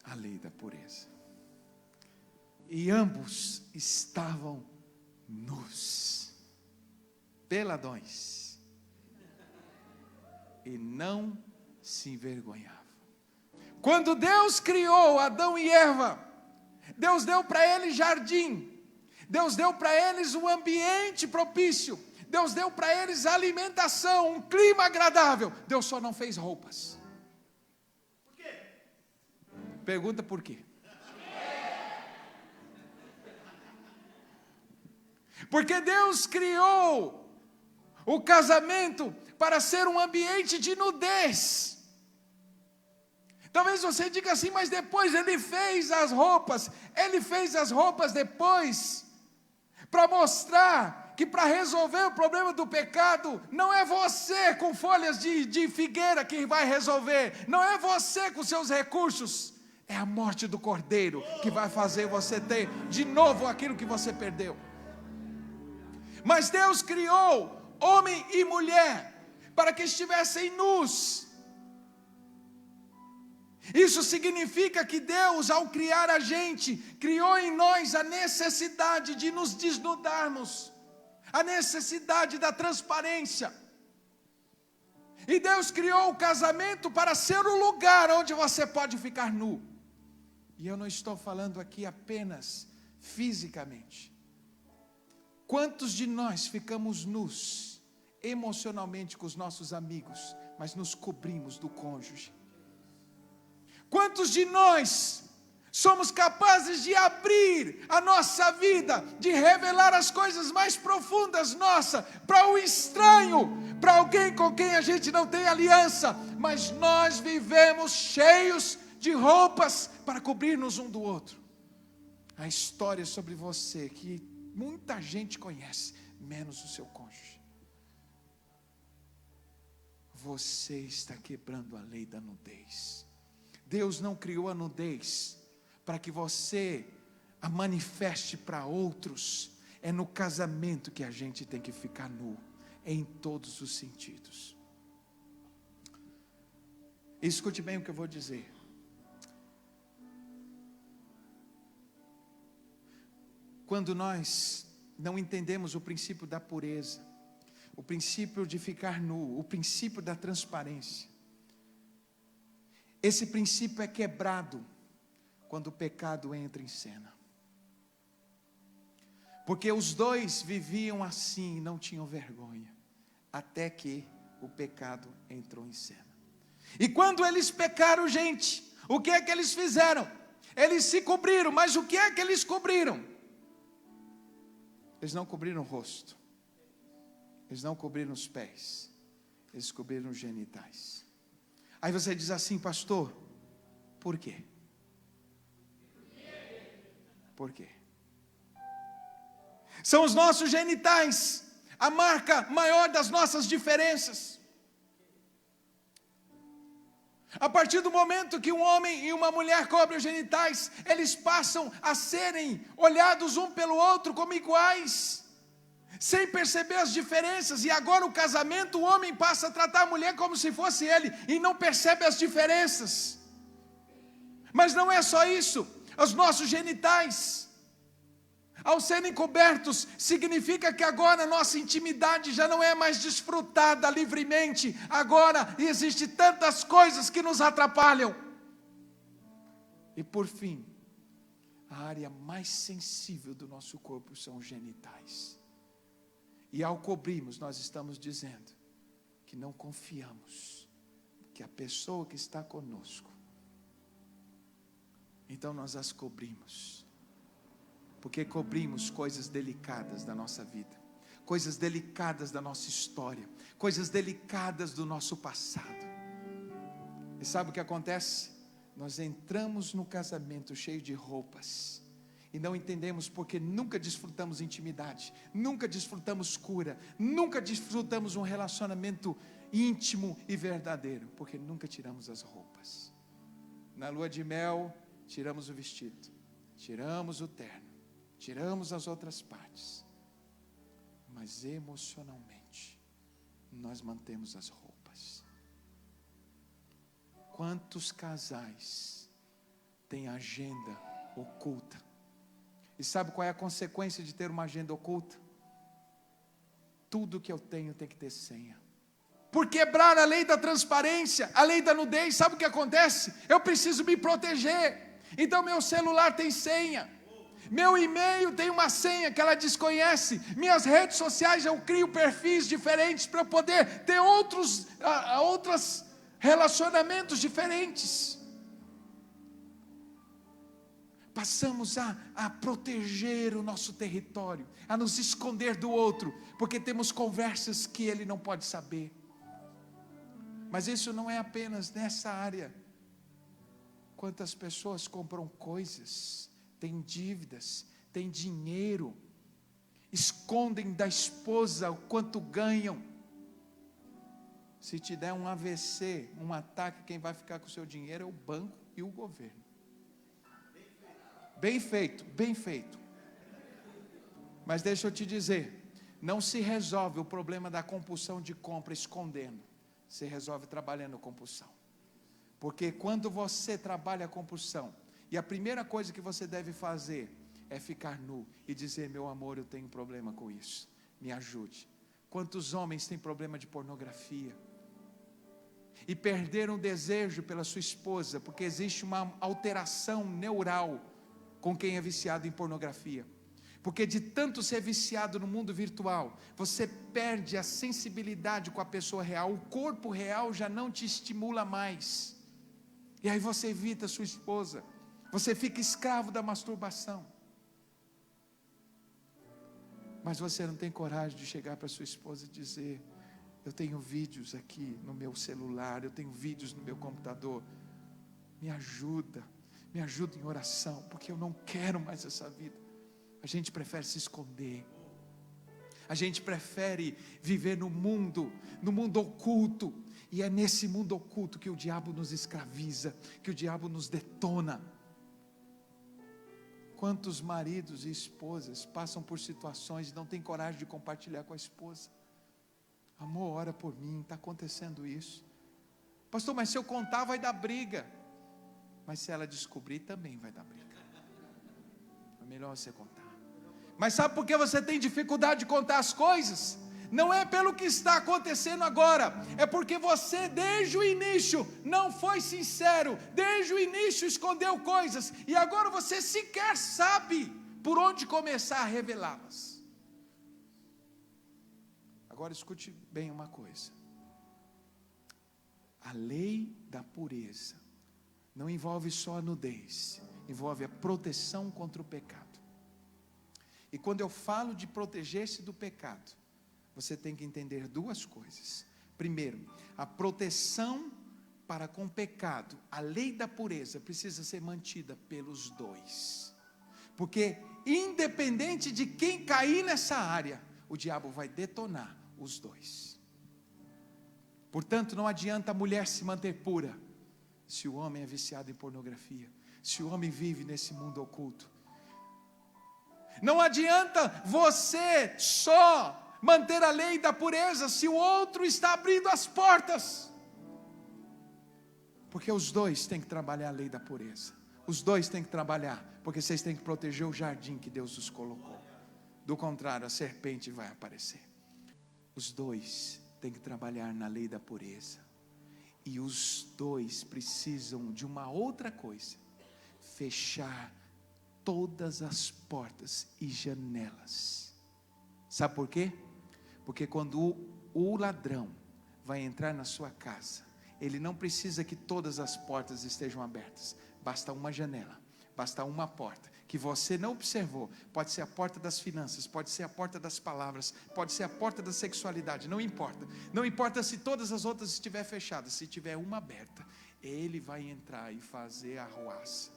a lei da pureza. E ambos estavam nus, peladões, e não se envergonhavam. Quando Deus criou Adão e Eva, Deus deu para eles jardim, Deus deu para eles um ambiente propício, Deus deu para eles alimentação, um clima agradável. Deus só não fez roupas. Por quê? Pergunta por quê? Porque Deus criou o casamento para ser um ambiente de nudez. Talvez você diga assim, mas depois ele fez as roupas depois, para mostrar que para resolver o problema do pecado, não é você com folhas de figueira que vai resolver, não é você com seus recursos, é a morte do Cordeiro que vai fazer você ter de novo aquilo que você perdeu. Mas Deus criou homem e mulher para que estivessem nus. Isso significa que Deus, ao criar a gente, criou em nós a necessidade de nos desnudarmos, a necessidade da transparência. E Deus criou o casamento para ser o lugar onde você pode ficar nu. E eu não estou falando aqui apenas fisicamente. Quantos de nós ficamos nus emocionalmente com os nossos amigos, mas nos cobrimos do cônjuge? Quantos de nós somos capazes de abrir a nossa vida, de revelar as coisas mais profundas nossas para o estranho, para alguém com quem a gente não tem aliança, mas nós vivemos cheios de roupas para cobrir-nos um do outro? A história sobre você que muita gente conhece, menos o seu cônjuge. Você está quebrando a lei da nudez. Deus não criou a nudez para que você a manifeste para outros. É no casamento que a gente tem que ficar nu, em todos os sentidos. Escute bem o que eu vou dizer. Quando nós não entendemos o princípio da pureza, o princípio de ficar nu, o princípio da transparência, esse princípio é quebrado quando o pecado entra em cena. Porque os dois viviam assim e não tinham vergonha, até que o pecado entrou em cena. E quando eles pecaram, gente, o que é que eles fizeram? Eles se cobriram, mas o que é que eles cobriram? Eles não cobriram o rosto, eles não cobriram os pés, eles cobriram os genitais. Aí você diz assim, pastor, por quê? Por quê? São os nossos genitais a marca maior das nossas diferenças. A partir do momento que um homem e uma mulher cobrem os genitais, eles passam a serem olhados um pelo outro como iguais, sem perceber as diferenças. E agora o casamento, o homem passa a tratar a mulher como se fosse ele, e não percebe as diferenças. Mas não é só isso, os nossos genitais, ao serem cobertos, significa que agora a nossa intimidade já não é mais desfrutada livremente. Agora existem tantas coisas que nos atrapalham. E por fim, a área mais sensível do nosso corpo são os genitais. E ao cobrirmos, nós estamos dizendo que não confiamos que a pessoa que está conosco, então nós as cobrimos. Porque cobrimos coisas delicadas da nossa vida, coisas delicadas da nossa história, coisas delicadas do nosso passado. E sabe o que acontece? Nós entramos no casamento cheio de roupas, e não entendemos porque nunca desfrutamos intimidade, nunca desfrutamos cura, nunca desfrutamos um relacionamento íntimo e verdadeiro, porque nunca tiramos as roupas. Na lua de mel, tiramos o vestido, tiramos o terno, tiramos as outras partes, mas emocionalmente nós mantemos as roupas. Quantos casais tem agenda oculta. E sabe qual é a consequência de ter uma agenda oculta? Tudo que eu tenho tem que ter senha. Por quebrar a lei da transparência, a lei da nudez, sabe o que acontece? Eu preciso me proteger. Então meu celular tem senha. Meu e-mail tem uma senha que ela desconhece. Minhas redes sociais eu crio perfis diferentes para eu poder ter outros relacionamentos diferentes. Passamos a proteger o nosso território, a nos esconder do outro, porque temos conversas que ele não pode saber. Mas isso não é apenas nessa área. Quantas pessoas compram coisas, têm dívidas, têm dinheiro, escondem da esposa o quanto ganham. Se te der um AVC, um ataque, quem vai ficar com o seu dinheiro é o banco e o governo. Bem feito, bem feito. Mas deixa eu te dizer, não se resolve o problema da compulsão de compra escondendo, se resolve trabalhando a compulsão. Porque quando você trabalha a compulsão, e a primeira coisa que você deve fazer é ficar nu e dizer: meu amor, eu tenho problema com isso, me ajude. Quantos homens têm problema de pornografia e perderam o desejo pela sua esposa, porque existe uma alteração neural com quem é viciado em pornografia? Porque de tanto ser viciado no mundo virtual, você perde a sensibilidade com a pessoa real, o corpo real já não te estimula mais, e aí você evita a sua esposa, você fica escravo da masturbação. Mas você não tem coragem de chegar para sua esposa e dizer: eu tenho vídeos aqui no meu celular, eu tenho vídeos no meu computador, me ajuda em oração, porque eu não quero mais essa vida. A gente prefere se esconder, a gente prefere viver no mundo oculto, e é nesse mundo oculto que o diabo nos escraviza, que o diabo nos detona. Quantos maridos e esposas passam por situações e não têm coragem de compartilhar com a esposa? Amor, ora por mim, está acontecendo isso. Pastor, mas se eu contar vai dar briga. Mas se ela descobrir também vai dar briga. É melhor você contar. Mas sabe por que você tem dificuldade de contar as coisas? Não é pelo que está acontecendo agora, é porque você desde o início não foi sincero, desde o início escondeu coisas, e agora você sequer sabe por onde começar a revelá-las. Agora escute bem uma coisa: a lei da pureza não envolve só a nudez, envolve a proteção contra o pecado. E quando eu falo de proteger-se do pecado, você tem que entender duas coisas. Primeiro, a proteção para com o pecado, a lei da pureza precisa ser mantida pelos dois. Porque independente de quem cair nessa área, o diabo vai detonar os dois. Portanto, não adianta a mulher se manter pura se o homem é viciado em pornografia, se o homem vive nesse mundo oculto. Não adianta você só manter a lei da pureza se o outro está abrindo as portas, porque os dois têm que trabalhar a lei da pureza, os dois têm que trabalhar, porque vocês têm que proteger o jardim que Deus os colocou. Do contrário, a serpente vai aparecer. Os dois têm que trabalhar na lei da pureza, e os dois precisam de uma outra coisa: fechar todas as portas e janelas. Sabe por quê? Porque quando o ladrão vai entrar na sua casa, ele não precisa que todas as portas estejam abertas, basta uma janela, basta uma porta, que você não observou. Pode ser a porta das finanças, pode ser a porta das palavras, pode ser a porta da sexualidade, não importa. Não importa se todas as outras estiverem fechadas, se tiver uma aberta, ele vai entrar e fazer a arruaça.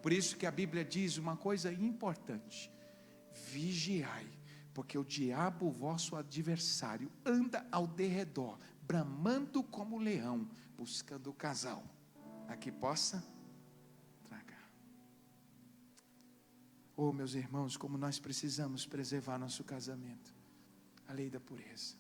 Por isso que a Bíblia diz uma coisa importante: vigiai, porque o diabo, o vosso adversário, anda ao derredor, bramando como leão, buscando o casal a que possa tragar. Oh, meus irmãos, como nós precisamos preservar nosso casamento. A lei da pureza.